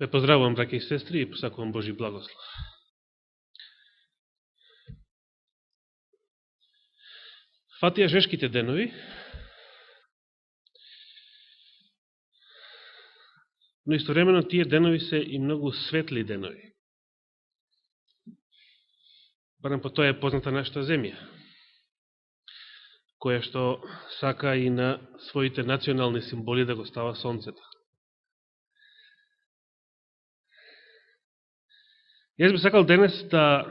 Ве поздравувам, браќа и сестри, и посакувам Божи благослов. Фатија жешките денови, но истовремено тие денови се и многу светли денови. Барем по тоа е позната нашата земја, која што сака и на своите национални символи да го става сонцето. Јас би сакал денес да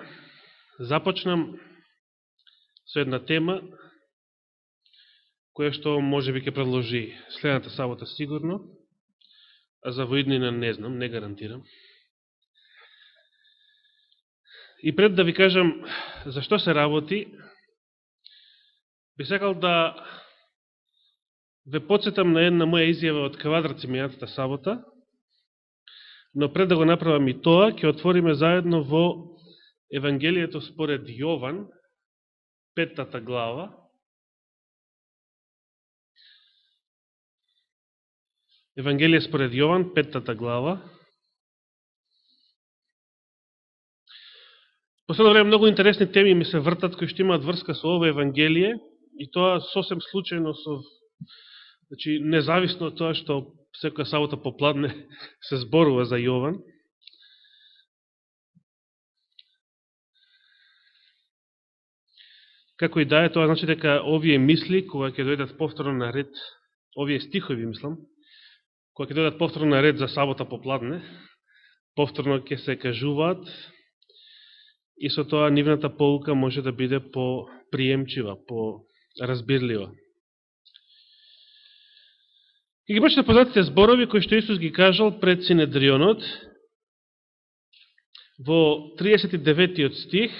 започнам со една тема која што може би ќе продолжи следната сабота сигурно, а за воиднина не знам, не гарантирам. И пред да ви кажам зашто се работи, би сакал да ве подсетам на една моја изјава од Квадраци мејатата сабота, но пред да го направам и тоа, ќе отвориме заедно во Евангелието според Јован, 5 глава. Евангелие според Јован, 5 глава. Последно време многу интересни теми ми се вртат, кои што имаат врска со ова Евангелие, и тоа сосем случајно, значи, независно од тоа што секоја сабота попладне се зборува за Јован. Како и да е, тоа значи дека овие мисли, кога ќе дојдат повторно на ред, овие стихови, мислам, кога ќе дојдат повторно на ред за сабота попладне, повторно ќе се кажуваат, и со тоа нивната поука може да биде по-приемчива, по-разбирлива. И ги прочитам познатите зборови кои што Исус ги кажал пред Синедрионот во 39 стих.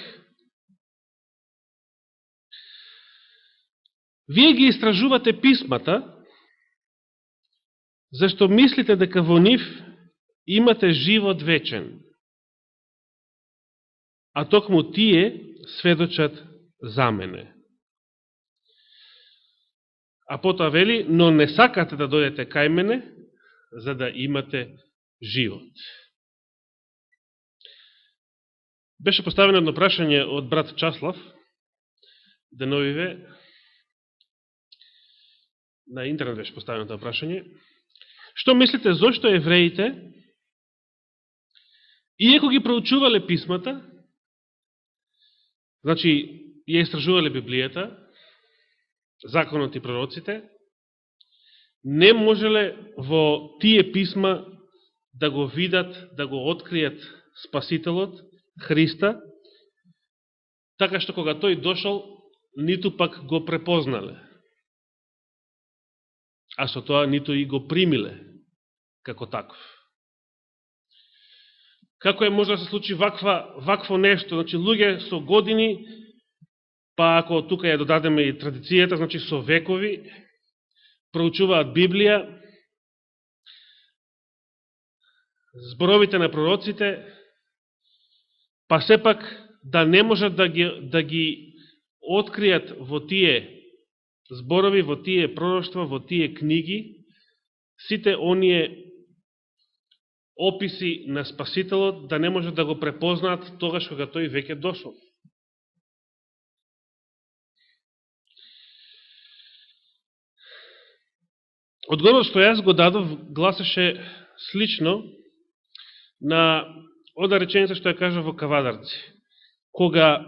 Вие ги истражувате писмата, зашто мислите дека во нив имате живот вечен, а токму тие сведочат за мене. А потоа вели, но не сакате да дојдете кај мене, за да имате живот. Беше поставено едно прашање од брат Часлав, деновиве, на интернет беше поставено тоа прашање. Што мислите, зошто евреите, иако ги проучувале писмата, значи, ја истражувале Библијата, законот и пророците, не можеле во тие писма да го видат, да го откријат Спасителот, Христа, така што кога тој дошол, ниту пак го препознале, а со тоа ниту и го примиле како таков. Како е може да се случи вакво нешто? Значи, луѓе со години, па ако тука ја додадеме и традицијата, значи со векови, проучуваат Библија, зборовите на пророците, па сепак да не можат да ги откријат во тие зборови, во тие пророштва, во тие книги, сите оние описи на Спасителот, да не можат да го препознаат тогаш кога тој веќе дошол. Одговорот што јас го дадов гласеше слично на ода реченица што ја кажа во Кавадарци. Кога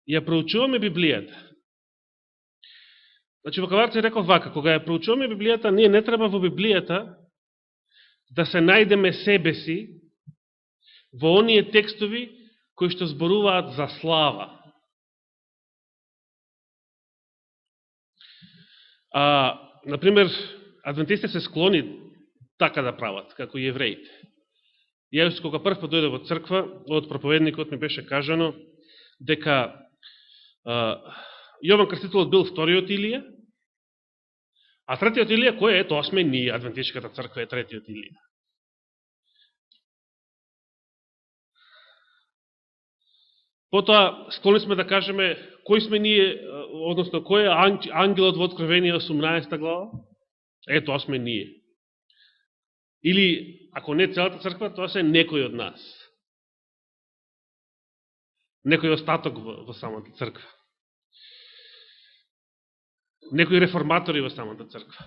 ја проучуваме Библијата, значи во Кавадарци реков вака, кога ја проучуваме Библијата, ние не треба во Библијата да се најдеме себе си во оние текстови кои што зборуваат за слава. Например, адвентистите се склони така да прават, како и евреите. Јас кога прв пат дојде во црква, од проповедникот ми беше кажано дека Јован Крстителот бил вториот Илија, а третиот Илија кој е? Тоа сме ние, адвентишката црква е третиот Илија. Потоа склони сме да кажеме кој сме ние, односно кој е ангелот во Откровение 18 глава? Тоа сме ние. Или ако не целата црква, тоа се некои од нас. Некој остаток во самата црква. Некои реформатори во самата црква.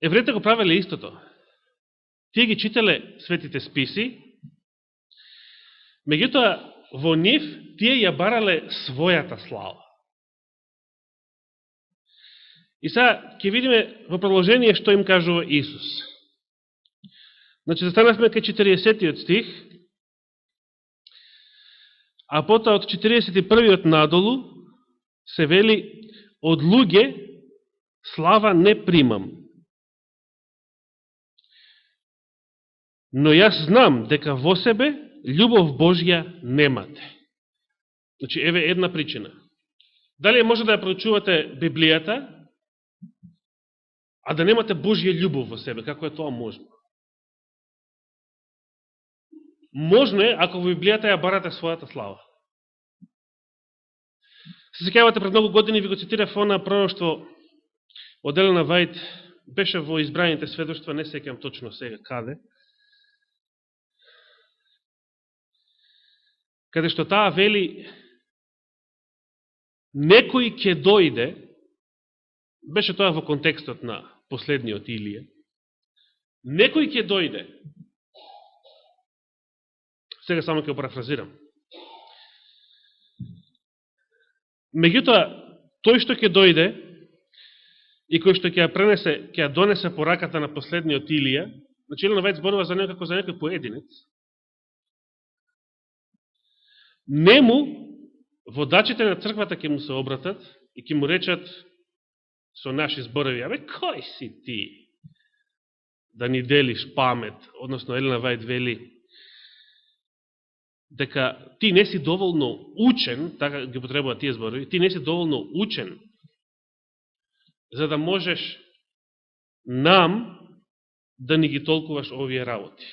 Евреите го правеле истото. Тие ги читале светите списи, меѓутоа во нив тие ја барале својата слава. И сега ќе видиме во продолжение што им кажува Исус. Значи, застанавме кај 40-тиот стих, а потоа од 41-тиот надолу се вели: од луѓе слава не примам. Но јас знам дека во себе љубов Божја немате. Значи, еве една причина. Дали може да ја проучувате Библијата, а да немате Божја љубов во себе? Како е тоа можно? Можно е ако во Библијата ја барате својата слава. Се сеќавате, пред многу години ви го цитирав она пророштво од Елена Вајд, беше во избраните сведоштва, не сеќавам точно сега каде, каде што таа вели: некој ќе дојде, беше тоа во контекстот на последниот Илија, некој ќе дојде, сега само ќе го парафразирам, меѓутоа, тој што ќе дојде и кој што ќе ја пренесе, ќе ја донесе пораката на последниот Илија, значи Елена Вајд зборува за него како за некој поединец, нему водачите на црквата ќе му се обратат и ќе му речат со наши зборови: абе, кој си ти да ни делиш памет? Односно, Елена Вајд вели дека ти не си доволно учен, така ги потребува тие зборови, ти не си доволно учен за да можеш нам да ни ги толкуваш овие работи.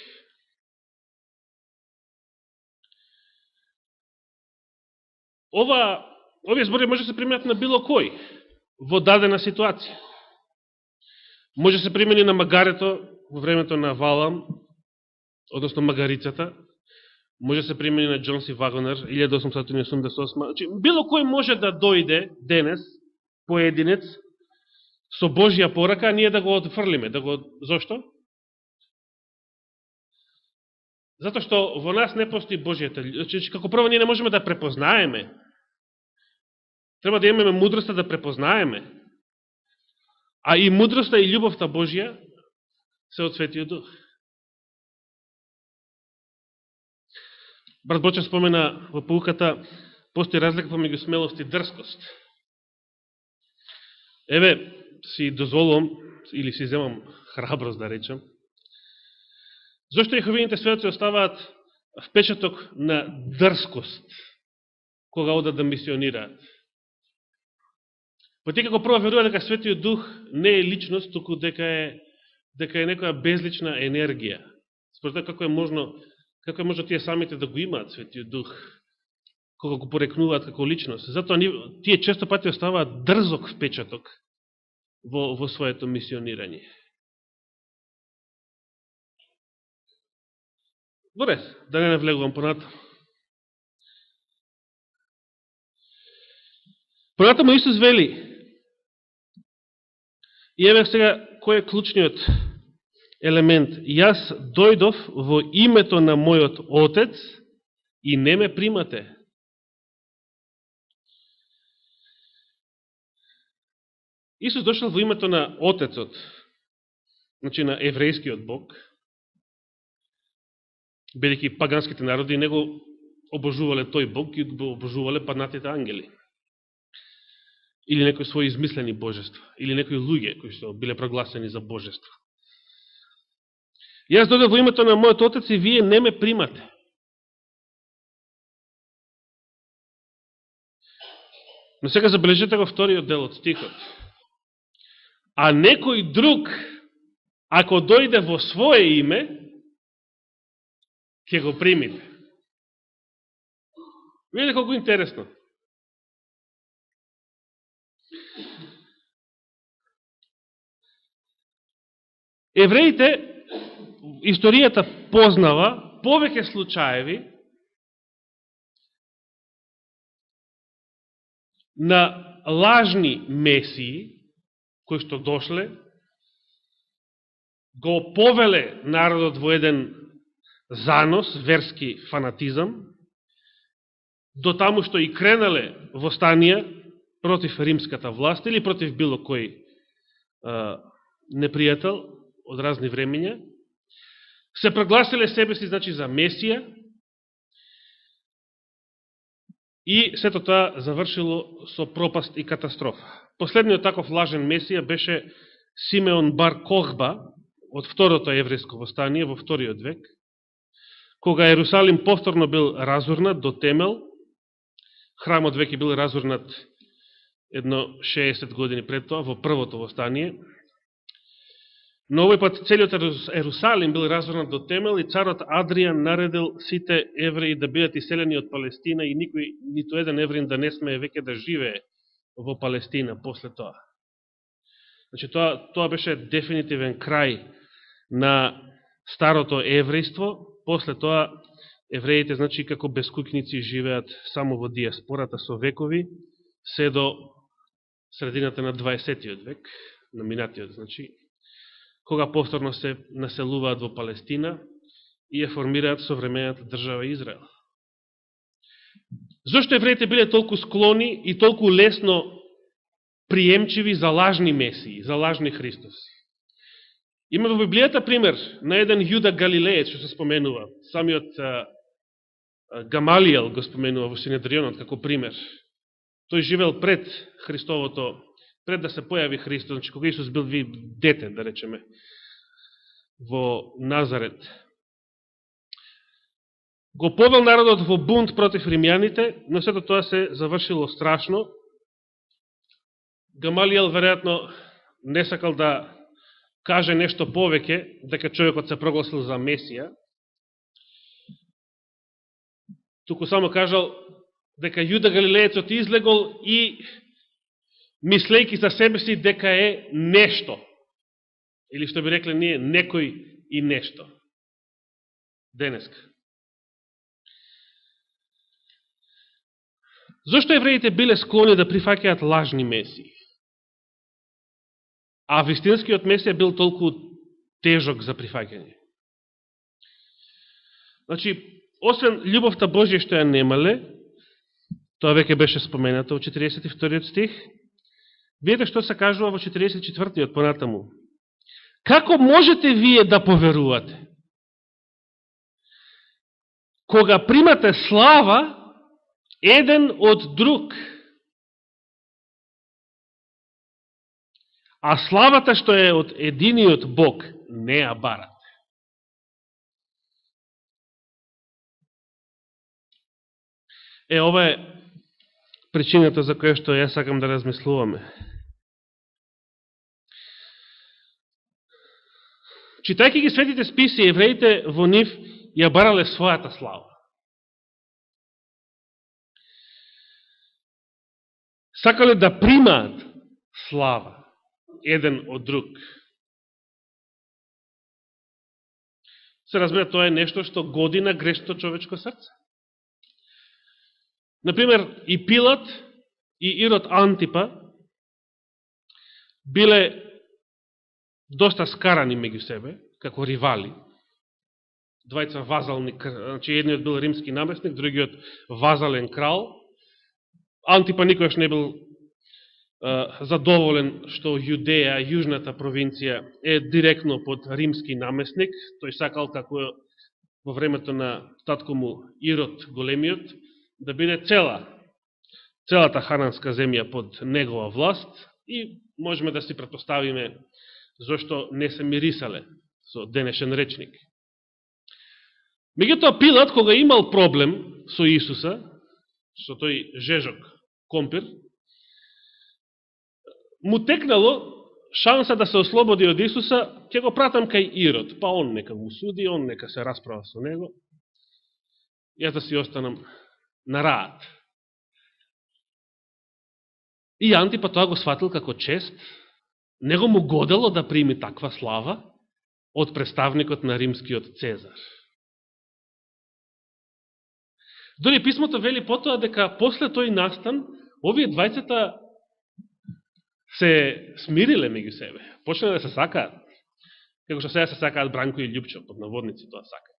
Овие збори може да се применат на било кој во дадена ситуација. Може да се примени на магарето во времето на Валам, односно магарицата, може да се примени на Джонси Вагонер, 1888. Значи, било кој може да дојде денес, поединец, со Божја порака, а ние да го отфрлиме. Зошто? Зато што во нас не постои Божјата. Значи, како прво ние не можеме да препознаеме. Треба да имаме мудроста да препознаеме. А и мудроста и љубовта Божја се од Светиот Дух. Брат Бочев спомена во поуката, постои разлика помеѓу смелост и дрскост. Еве, си дозволувам, или си земам храброст да речем, зашто јеховините сведоци оставаат впечаток на дрскост кога одат да мисионираат. Па тие како прво верува дека Светиот Дух не е личност, туку дека е некоја безлична енергија. Според тоа како е можно тие самите да го имаат Светиот Дух, кога го порекнуваат како личност. Затоа тие често пати оставаат дрзок впечаток во своето мисионирање. Добре, да не навлегувам понатаму. Понатаму Исус вели, и еве сега кој е клучниот елемент: јас дојдов во името на мојот Отец и не ме примате. Исус дошел во името на Отецот, значи на еврејскиот Бог, бидејќи паганските народи не го обожувале тој Бог, и го обожувале паднатите ангели. Или некои своји измислени божества, или некои луѓе кои што биле прогласени за божества. Јас дојдов во името на мојот Отец и вие не ме примате. Но сега забележите го вториот дел од стихот. А некој друг, ако дојде во свое име, ќе го примите. Видите колку интересно. евреите, историјата познава повеќе случаеви на лажни месии, кои што дошле, го повеле народот во еден занос, верски фанатизам, до таму што и кренале востанија против римската власт или против било кој непријател од разни времења, се прогласиле себе си, значи, за Месија, и сето тоа завршило со пропаст и катастрофа. Последниот таков лажен Месија беше Симеон бар Кохба од второто еврејско востание во вториот век, кога Ерусалим повторно бил разурнат до темел, храмот веќе бил разурнат едно 60 години пред тоа, во првото востание. Но овој пат целиот Ерусалим бил разурнат до темел и царот Адријан наредил сите евреи да бидат иселени од Палестина и никој, ниту еден евреин да не смее веќе да живее во Палестина после тоа. Значи, тоа беше дефинитивен крај на старото еврејство. После тоа евреите, значи, како бескуќници живеат само во диаспората со векови, се до средината на 20 век, на минатиот, значи, кога повторно се населуваат во Палестина и ја формираат современата држава Израел. Зошто евреите биле толку склони и толку лесно приемчиви за лажни месии, за лажни Христоси? Има во Библијата пример на еден Јуда Галилеец, што се споменува. Самиот Гамалиел го споменува во Синедрионот како пример. Тој живел пред Христовото, пред да се појави Христос, значи кога Исус бил дете, да речеме, во Назарет. Го повел народот во бунт против римјаните, но сето тоа се завршило страшно. Гамалиел веројатно не сакал да каже нешто повеќе, дека човекот се прогласил за Месија, туку само кажал дека Јуда Галилеецот излегол и мислејки за себе си дека е нешто. Или што би рекле ние, некој и нешто. Денеска. Зошто евреите биле склони да прифаќаат лажни месии? А вистинскиот Месија бил толку тежок за прифаќање? Значи, освен љубовта Божја што ја немале, тоа веќе беше споменато во 42 стих, видите што се кажува во 44 понатаму. Како можете вие да поверувате? Кога примате слава еден од друг, а славата што е од единиот Бог не ја барате. Ова е причината за која што ја сакам да размислуваме. Читајќи ги светите списи, евреите во нив ја барале својата слава. Сакале да примаат слава еден од друг. Се разбира, тоа е нешто што годи на грешното човечко срце. Например, и Пилат и Ирод Антипа биле доста скарани меѓу себе, како ривали. Двајца вазални, значи едниот бил римски наместник, другиот вазален крал. Антипа никојаш не бил задоволен што Јудеја, јужната провинција, е директно под римски наместник. Тој сакал, како во времето на татко му Ирод големиот, да биде целата хананска земја под негова власт и можеме да си претпоставиме зашто не се мирисале со денешен речник. Меѓутоа Пилат, кога имал проблем со Исуса, со тој жежок компир, му текнало шанса да се ослободи од Исуса, ќе го пратам кај Ирод, па он нека му суди, он нека се расправа со него, јас да си останам на раат. И Антипа тоа го сватил како чест, него му годело да прими таква слава, од представникот на римскиот Цезар. Дори писмото вели потоа дека после тој настан, овие двајцата се смириле меѓу себе. Почнале да се сакаат. Како што сега се сакаат Бранко и Љупчо, под наводници тоа сакаат.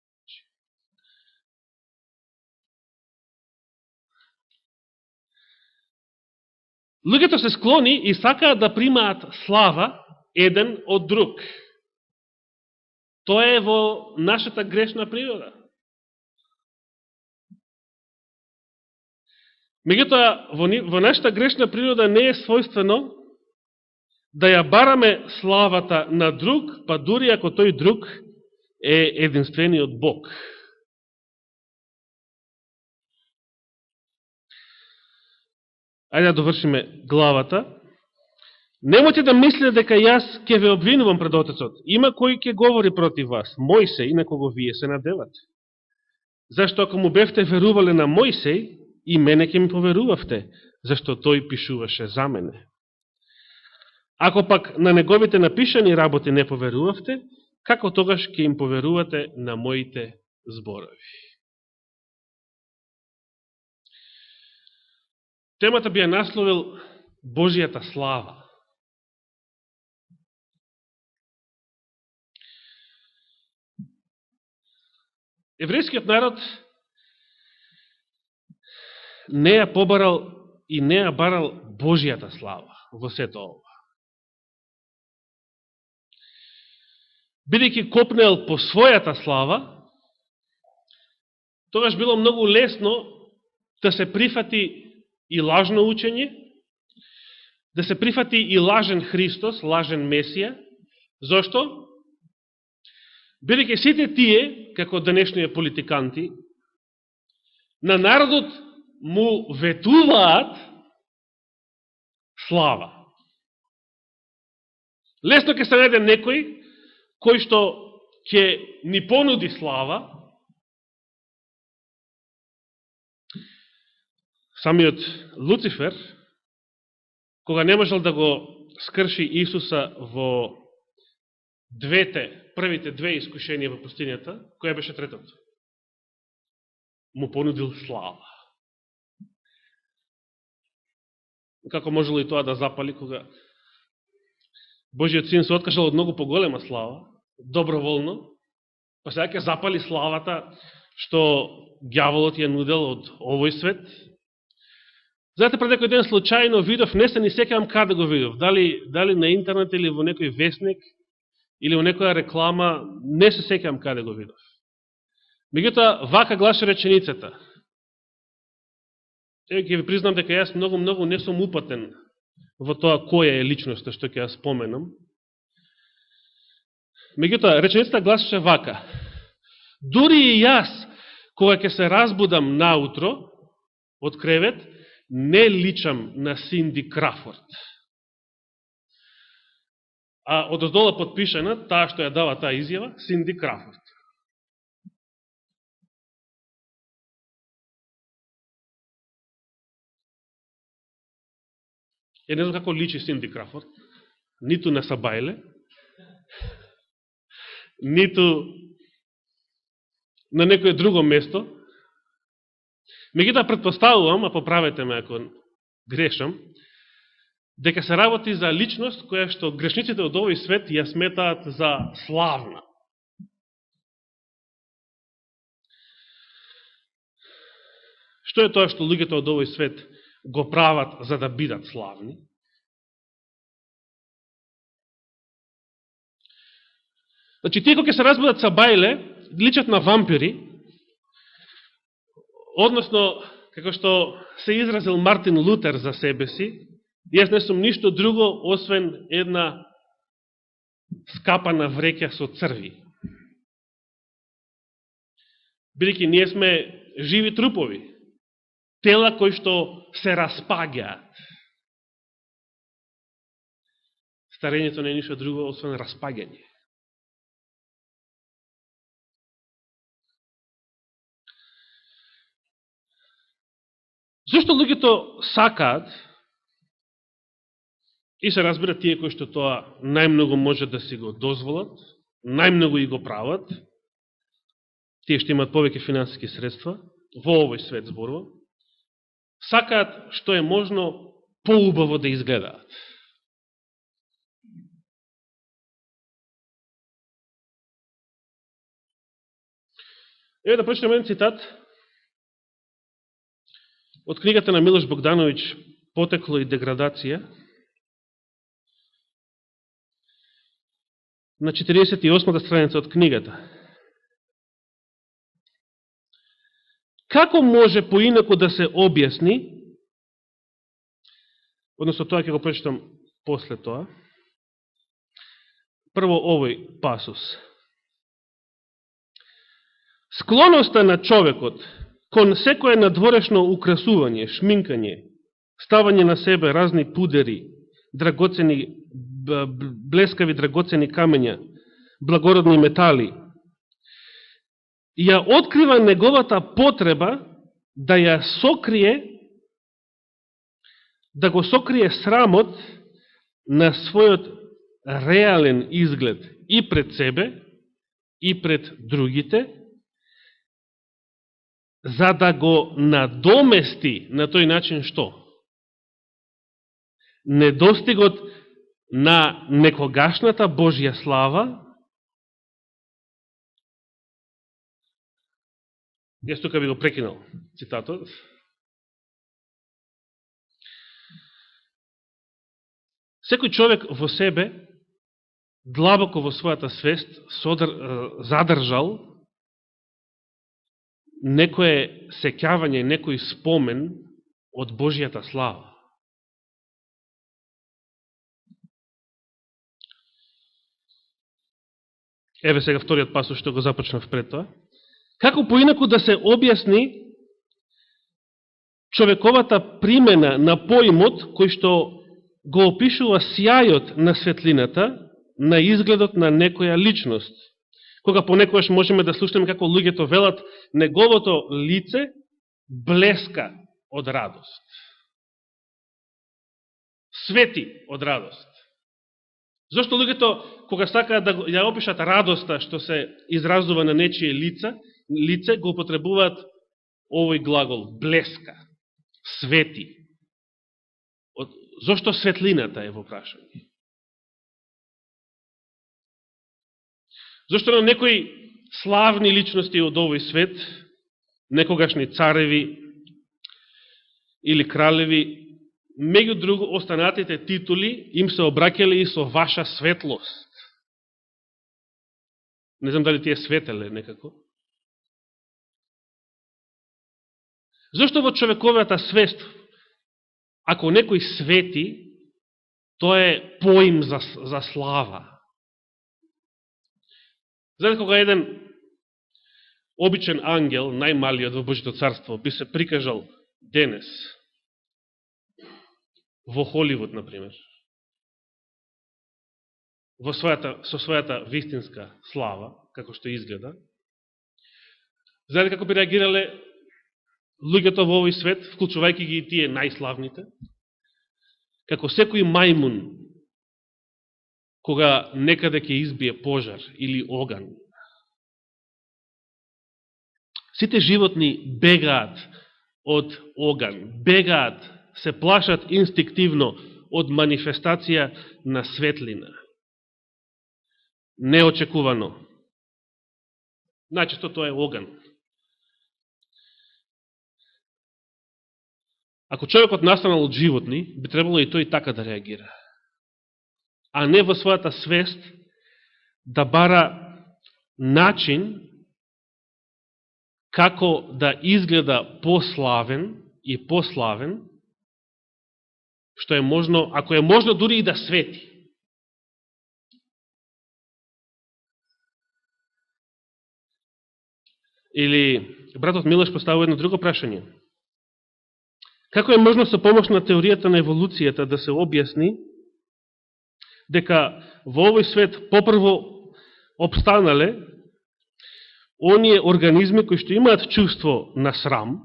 Луѓето се склони и сакаат да примаат слава еден од друг. Тоа е во нашата грешна природа. Меѓутоа, во нашата грешна природа не е својствено да ја бараме славата на друг, па дури ако тој друг е единствениот Бог. Ајде да довршиме главата. Немојте да мислите дека јас ќе ве обвинувам пред Отецот. Има кој ќе говори против вас, Мојсей, на кого вие се надевате. Зашто ако му бевте верувале на Мојсей, и мене ќе ми поверувавте, зашто тој пишуваше за мене. Ако пак на неговите напишани работи не поверувавте, како тогаш ќе им поверувате на моите зборови? Темата би ја насловил Божијата слава. Еврејскиот народ не ја побарал и не ја барал Божијата слава во сето ова. Бидејќи копнел по својата слава, тогаш било многу лесно да се прифати и лажно учење, да се прифати и лажен Христос, лажен Месија. Зошто? Бидејќи сите тие, како денешните политиканти, на народот му ветуваат слава. Лесно ќе се најде некој кој што ќе ни понуди слава. Самиот Луцифер, кога не можел да го скрши Исуса во првите две искушенија во пустињата, која беше третото? Му понудил слава. Како можело и тоа да запали, кога Божиот син се откажал од многу поголема слава, доброволно, па сега ќе запали славата што ѓаволот ја нудел од овој свет. Знаете, пред некој ден случајно видов, не се ни сеќавам каде го видов, дали на интернет или во некој весник, или во некоја реклама, не се сеќавам каде го видов. Меѓутоа, вака глаша реченицата. Ќе ви признам дека јас многу не сум упатен во тоа која е личноста што ќе ја споменам. Меѓутоа, реченицата гласеше вака: дури и јас, кога ќе се разбудам наутро од кревет, не личам на Синди Крафорд. А одоздола подпишана, таа што ја дава таа изјава, Синди Крафорд. Ја не знам како личи Синди Крафорд, ниту на Сабајле, ниту на некој друго место. Меѓутоа претпоставувам, а поправете ме ако грешам, дека се работи за личност која што грешниците од овој свет ја сметаат за славна. Што е тоа што луѓето од овој свет го прават за да бидат славни? Значи, тие кога се разбудат Сабајле, личат на вампири, односно, како што се изразил Мартин Лутер за себе си, јас не сум ништо друго, освен една скапана вреќа со црви. Бидејќи ние сме живи трупови, тела кои што се распаѓаат. Старењето не е ништо друго, освен распаѓање. Зошто луѓето сакаат, и се разбира тие кои што тоа најмногу може да си го дозволат, најмногу и го прават, тие што имат повеќе финансиски средства, во овој свет зборува, сакаат што е можно поубаво да изгледаат. Еве да прочитам еден цитат од книгата на Милош Богдановиќ "Потекло и деградација", на 48-та страница од книгата. Како може поинаку да се објасни, односно тоа ќе го прочитам после тоа, прво овој пасус. Склоноста на човекот кон секое надворешно украсување, шминкање, ставање на себе разни пудери, драгоцени, блескави драгоцени камења, благородни метали, ја открива неговата потреба да ја сокрие, да го сокрие срамот на својот реален изглед и пред себе, и пред другите, за да го надомести на тој начин што? Недостигот на некогашната Божја слава. Јас тука би го прекинал цитатот. Секој човек во себе, длабоко во својата свест, задржал некое сеќавање, некој спомен од Божјата слава. Еве сега вториот пасус што го започнав пред тоа. Како поинаку да се објасни човековата примена на поимот кој што го опишува сјајот на светлината, на изгледот на некоја личност, кога понекогаш можеме да слушнеме како луѓето велат, неговото лице блеска од радост. Свети од радост. Зошто луѓето, кога сакаат да ја опишат радоста што се изразува на нечие лице, го употребуваат овој глагол, блеска, свети. Зошто светлината е во прашање? Зошто на некои славни личности од овој свет, некогашни цареви или кралеви, меѓу друго останатите титули им се обраќале и со ваша светлост. Не знам дали тие светеле некако. Зошто во човековата свест, ако некој свети, тоа е поим за слава. Знаете, кога еден обичен ангел, најмалиот во Божито царство, би се прикажал денес во Холивуд, например, со својата вистинска слава, како што изгледа, знаете како би реагирале луѓето во овој свет, вклучувајќи ги и тие најславните, како секој мајмун, кога некаде ќе избие пожар или оган. Сите животни бегаат од оган, бегаат, се плашат инстинктивно од манифестација на светлина. Неочекувано. Најчесто тоа е оган. Ако човекот настанал од животни, би требало и тој така да реагира. А не во својата свест да бара начин како да изгледа пославен и пославен, што е можно, ако е можно дури и да свети. Или братот Милош поставува едно друго прашање. Како е можно со помош на теоријата на еволуцијата да се објасни дека во овој свет попрво обстанале оние организми кои што имаат чувство на срам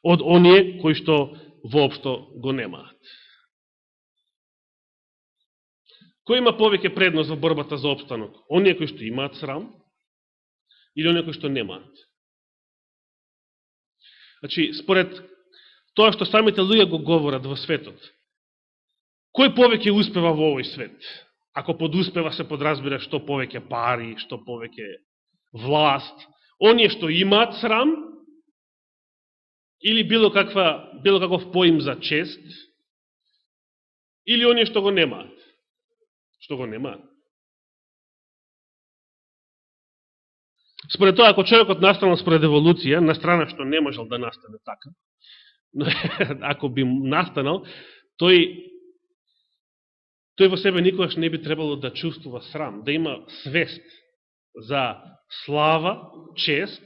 од оние кои што воопшто го немаат. Кој има повеќе предност во борбата за опстанок? Оние кои што имаат срам или оние кои што немаат? Значи, според тоа што самите луѓе го говорат во светот, кој повеќе успева во овој свет? Ако подуспева се подразбира што повеќе пари, што повеќе власт, оние што имаат срам или било каков поим за чест, или оние што го немаат? Што го немаат. Според тоа, ако човекот настанал според еволуција, на страна што не можел да настане така, но ако би настанал, тој во себе никогаш не би требало да чувствува срам, да има свест за слава, чест,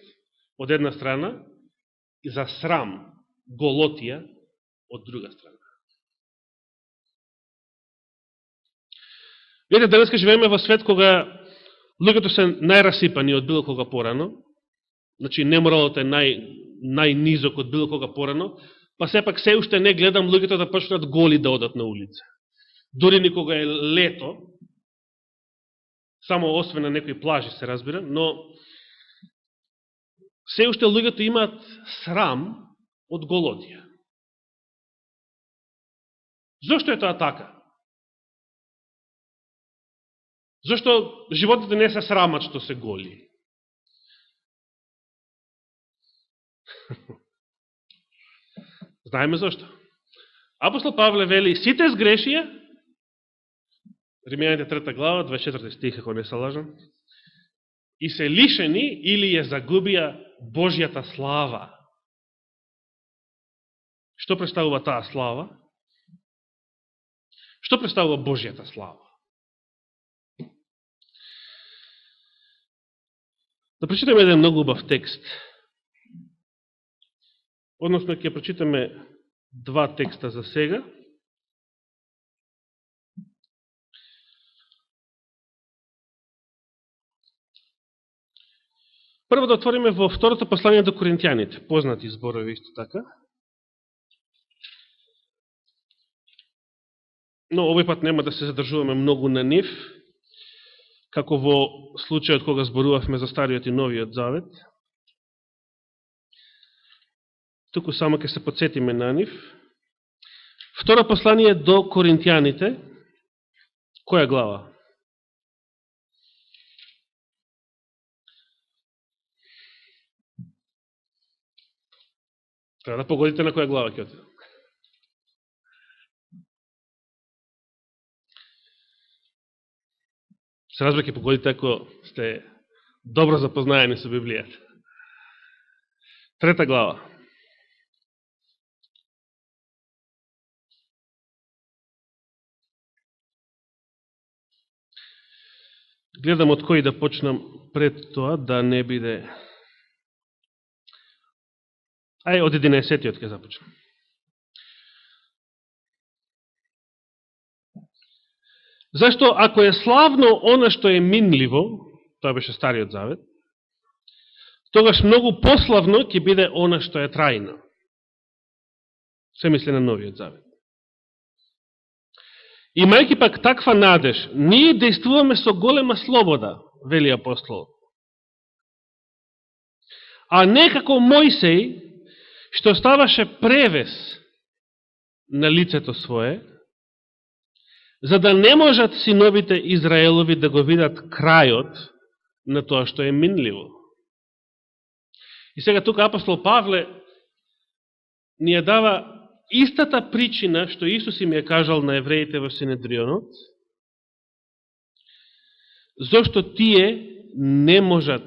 од една страна, и за срам, голотија, од друга страна. Видите, денеска живееме во свет кога луѓето се најрасипани од било кога порано, значи неморалот е најнизок од било кога порано, па сепак се уште не гледам луѓето да почнат голи да одат на улица. Дори никога е лето, само освен на некои плажи се разбира, но се уште луѓето имаат срам од голотија. Зошто е тоа така? Зошто животите не се срамат што се голи? Знаеме зошто. Апостол Павле вели, сите сгрешија, Римјаните 3 глава, 24 стих, ако не се лажам, и се лишени или ја загубија Божјата слава. Што представува таа слава? Што представува Божјата слава? Да прочитаме еден многу убав текст. Односно, ќе прочитаме два текста за сега. Прво да отвориме во второто послание до Коринтијаните. Познати зборови исто така. Но овој пат нема да се задржуваме многу на нив, како во случајот кога зборувавме за Стариот и Новиот Завет. Туку само ќе се подсетиме на нив. Второ послание до Коринтијаните. Која глава? Треба да погодите на која глава ќе отидам. Се разбира, ќе погодите ако сте добро запознаени со Библијата. 3 глава. Гледам од кој да почнам пред тоа, да не биде... Ај, од 11-тиот ќе започнам. Зашто, ако е славно она што е минливо, тоа беше Стариот Завет, тогаш многу пославно ќе биде она што е трајно. Се мисли на Новиот Завет. Имајќи пак таква надеж, ние действуваме со голема слобода, вели апостол. А не како Мојсей, што ставаше превес на лицето свое, за да не можат синовите Израелови да го видат крајот на тоа што е минливо. И сега тука апостол Павле ни ја дава истата причина што Исус им ја кажал на евреите во Синедрионот, зошто тие не можат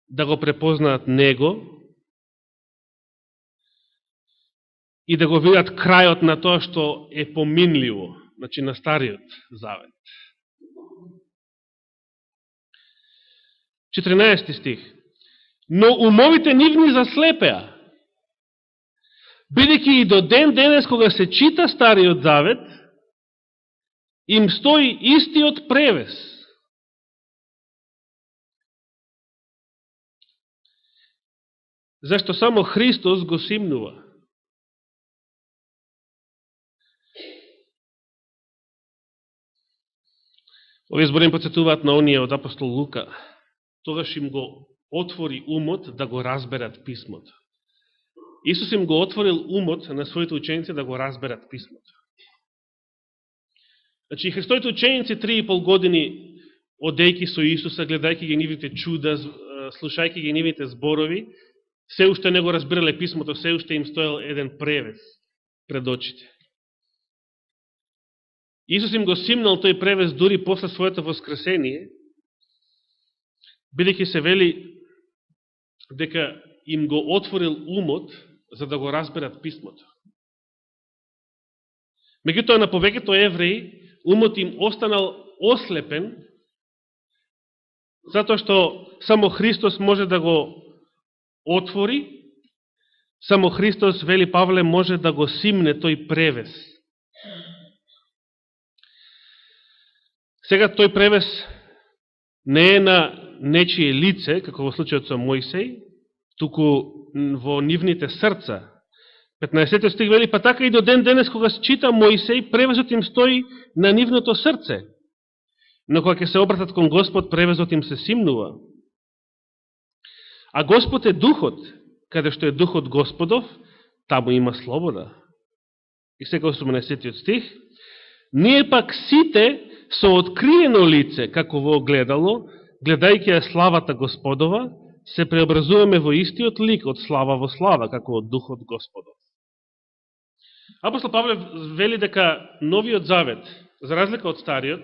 да го препознаат Него и да го видат крајот на тоа што е поминливо, значи на Стариот Завет. 14 стих. Но умовите нивни заслепеа, бидејќи и до ден денес кога се чита Стариот Завет, им стои истиот превес. Зашто само Христос го симнува. Овие збори подсетуваат на оние од апостол Лука. Тогаш им го отвори умот да го разберат писмото. Исус им го отворил умот на своите ученици да го разберат писмото. Значи, Христоите ученици 3,5 години одејки со Исуса, гледајќи ги нивните чуда, слушајќи ги нивните зборови, се уште не го разбирале писмото, се уште им стоел еден превес пред очите. Исус им го симнал тој превес дури после своето воскресение, бидејќи се вели дека им го отворил умот за да го разберат писмото. Меѓутоа на повеќето евреи умот им останал ослепен, затоа што само Христос може да го отвори, само Христос, вели Павле, може да го симне тој превес. Сега тој превес не е на нечие лице, како во случајот со Мојсей, туку во нивните срца. 15 стих вели, па така и до ден денес кога се чита Мојсей, превезот им стои на нивното срце. Но кога ќе се обратат кон Господ, превезот им се симнува. А Господ е духот, каде што е духот Господов, таму има слобода. И сега 18 стих, ние пак сите со откриено лице, како во огледало, гледајќи ја славата Господова, се преобразуваме во истиот лик од слава во слава, како од духот Господов. Апостол Павле вели дека новиот завет, за разлика од стариот,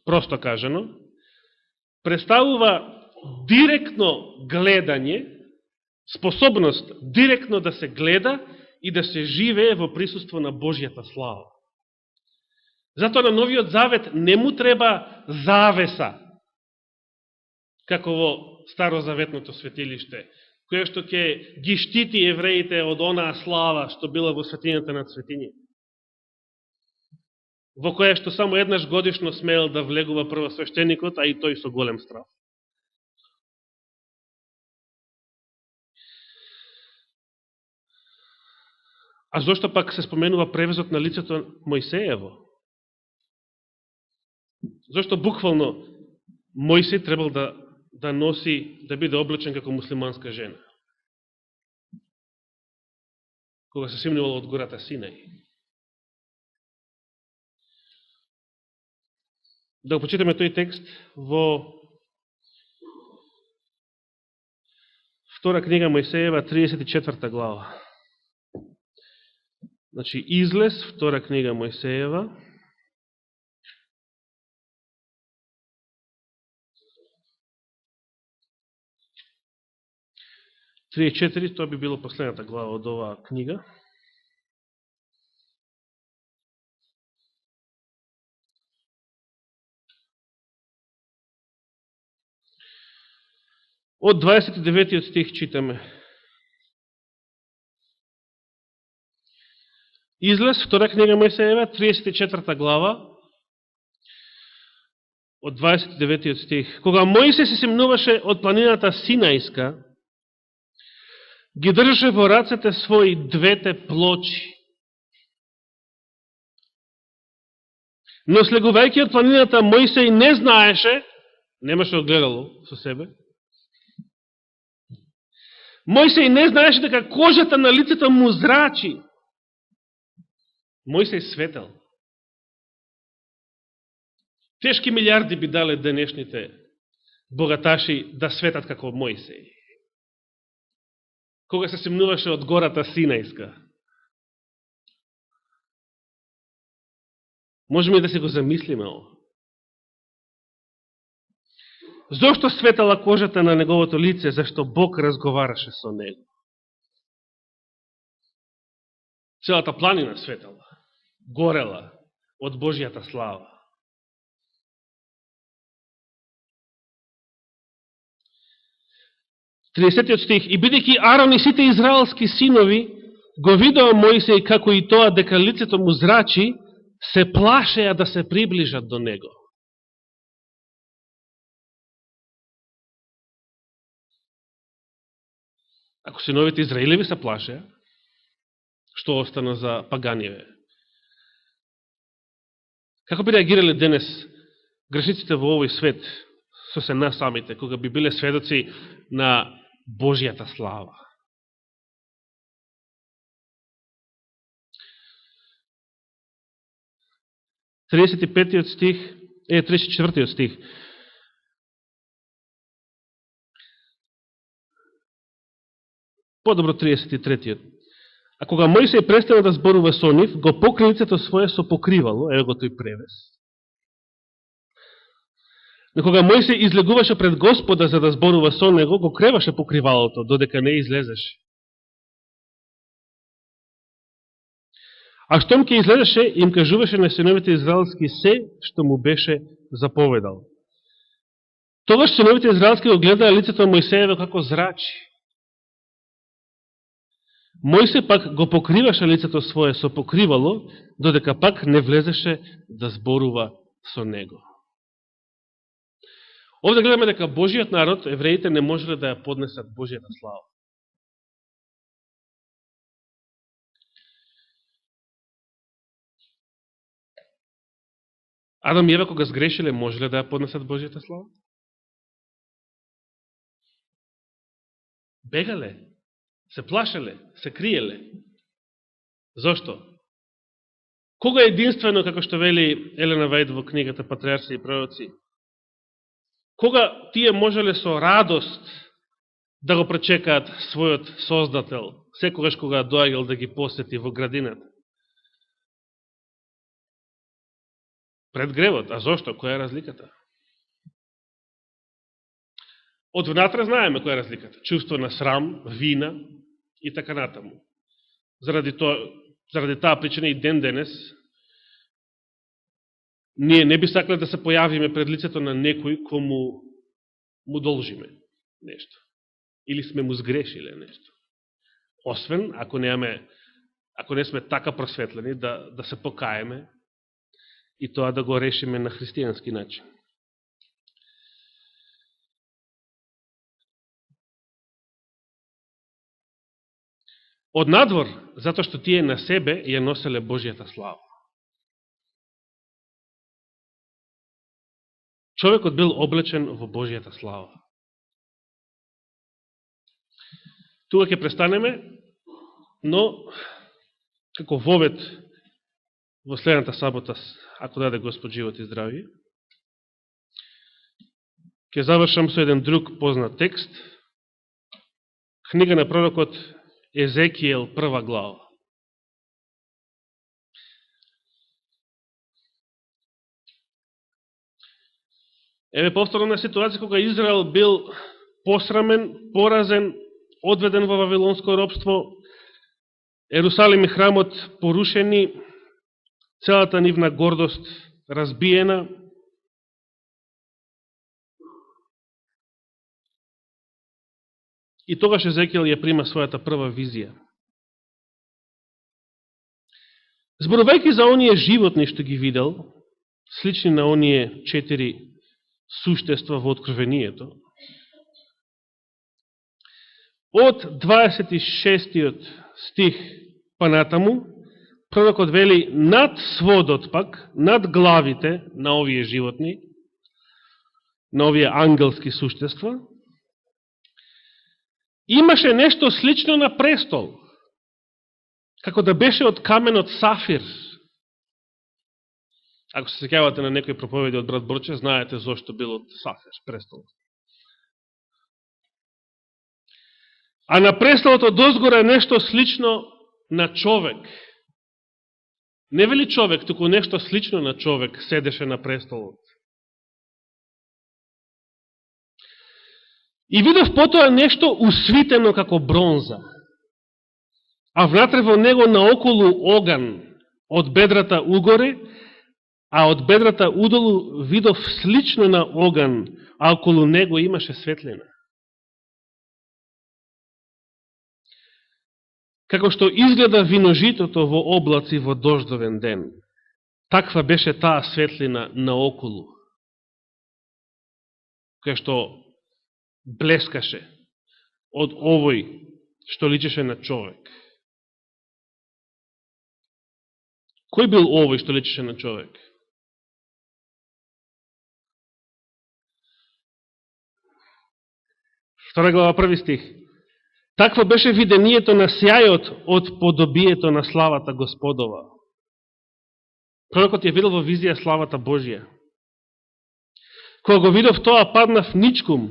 просто кажано, представува директно гледање, способност директно да се гледа и да се живее во присуство на Божјата слава. Затоа на новиот завет не му треба завеса, како во старозаветното светилиште, која што ќе ги штити евреите од онаа слава што била во светињата на светињи, во која што само еднаш годишно смеел да влегува првосвещеникот, а и тој со голем страв. А зошто пак се споменува превезот на лицето Мојсеево? Зошто буквално Мојсей требал да носи, да биде облечен како муслиманска жена, кога се симнувал од гората Синај? Да го почитаме тој текст во втора книга Мојсеева, 34 глава. Значи, Излез, втора книга Мојсеева, 34, тоа би било последната глава од оваа книга. Од 29 стих читаме. Излез, втора книга Мојсеева, 34 глава, од 29 стих. Кога Мојсей се симнуваше од планината Синајска, ги држаше во рацете своји двете плочи. Но слегувајќи од планината, Мојсей не знаеше, немаше огледало со себе, Мојсей не знаеше дека кожата на лицето му зрачи. Мојсей светел. Тешки милиарди би дале денешните богаташи да светат како Мојсей, кога се симнуваше од гората Синајска. Можеме и да се го замислиме ово. Зошто светала кожата на неговото лице? Зашто Бог разговараше со него. Целата планина светала, горела од Божјата слава. Тридесетиот стих. И бидејќи Арон и сите израелски синови го видоа Мојсей како и тоа дека лицето му зрачи, се плашеа да се приближат до него. Ако синовите Израилеви се плашеа, што остана за паганиве? Како би реагирале денес грешниците во овој свет со се нас самите, кога би биле сведоци на Божијата слава? стих, 34 стих. Подобро 33-тиот. А кога Мојсей престана да зборува со нив, го покри лицето свое со покривало, ево го тој превес. Но кога Мојсей излегуваше пред Господа за да зборува со него, го креваше покривалото, додека не излезеше. А штом ќе излезеше, им кажуваше на синовите израелски се, што му беше заповедал. Тогаш синовите израелски го гледаа лицето на Мојсеево како зрачи. Мојсей пак го покриваше лицето свое со покривало, додека пак не влезеше да зборува со него. Овде гледаме дека Божиот народ, евреите, не можеле да ја поднесат Божијата слава. Адам и Ева кога сгрешиле, можеле да ја поднесат Божијата слава? Бегале, се плашеле, се криеле. Зошто? Кога единствено, како што вели Елена Вајд во книгата Патриарси и пророци, кога тие можеле со радост да го пречекаат својот Создател, секогаш кога доаѓал да ги посети во градината? Пред гревот. А зошто? Која е разликата? Од внатре знаеме која е разликата. Чувство на срам, вина и така натаму. Заради таа причина и ден денес ние не би сакле да се појавиме пред лицето на некој кому му должиме нешто. Или сме му сгрешиле нешто. Освен ако не сме така просветлени да се покаеме и тоа да го решиме на христијански начин. Од надвор, затоа што тие на себе ја носеле Божијата слава. Човекот бил облечен во Божијата слава. Тука ќе престанеме, но како вовет во следната сабота, ако даде Господ живот и здравие, ќе завршам со еден друг познат текст. Книга на пророкот Езекиел, 1 глава. Еве повторна ситуација кога Израел бил посрамен, поразен, одведен во вавилонско робство, Ерусалим и храмот порушени, целата нивна гордост разбиена. И тогаш Езекиел ја прима својата прва визија. Зборувајќи за оние животни што ги видел, слични на оние 4 суштества во Откровението, од 26 стих па натаму, пророкот вели над сводот пак, над главите на овие животни, на овие ангелски суштества, имаше нешто слично на престол, како да беше од каменот сафир. Ако се сеќавате на некои проповеди од брат Борче, знаете зошто бил од сафир престол. А на престолот од озгора нешто слично на човек. Не вели човек, туку нешто слично на човек седеше на престолот. И видов потоа нешто усвитено како бронза, а внатре во него наоколу оган, од бедрата угоре, а од бедрата удолу видов слично на оган, а околу него имаше светлина. Како што изгледа виножитото во облаци во дождовен ден, таква беше таа светлина наоколу, која што блескаше од овој што личеше на човек. Кој бил овој што личеше на човек? 2 глава 1 стих. Такво беше видението на сјајот од подобието на славата Господова. Пророкот ја видел во визија славата Божија. Кога го видов тоа, паднав ничкум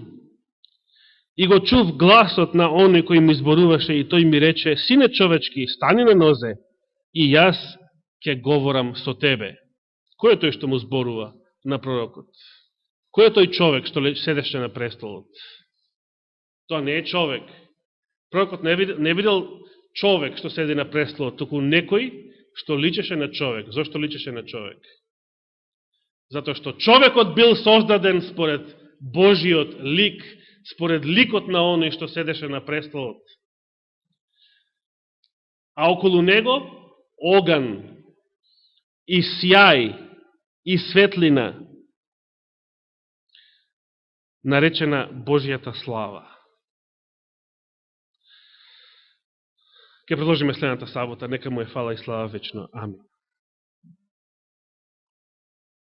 и го чув гласот на оној кој ми изборуваше и тој ми рече: Сине човечки, стани на нозе и јас ќе говорам со тебе. Кој е тој што му зборува на пророкот? Кој е тој човек што седеше на престолот? Тоа не е човек. Пророкот не видел човек што седи на престолот, туку некој што личеше на човек. Зошто личеше на човек? Затоа што човекот бил создаден според Божиот лик, според ликот на оној што седеше на престолот. А околу него оган и сјај и светлина, наречена Божијата слава. Ке продолжиме следната сабота. Нека му е фала и слава вечно. Амин.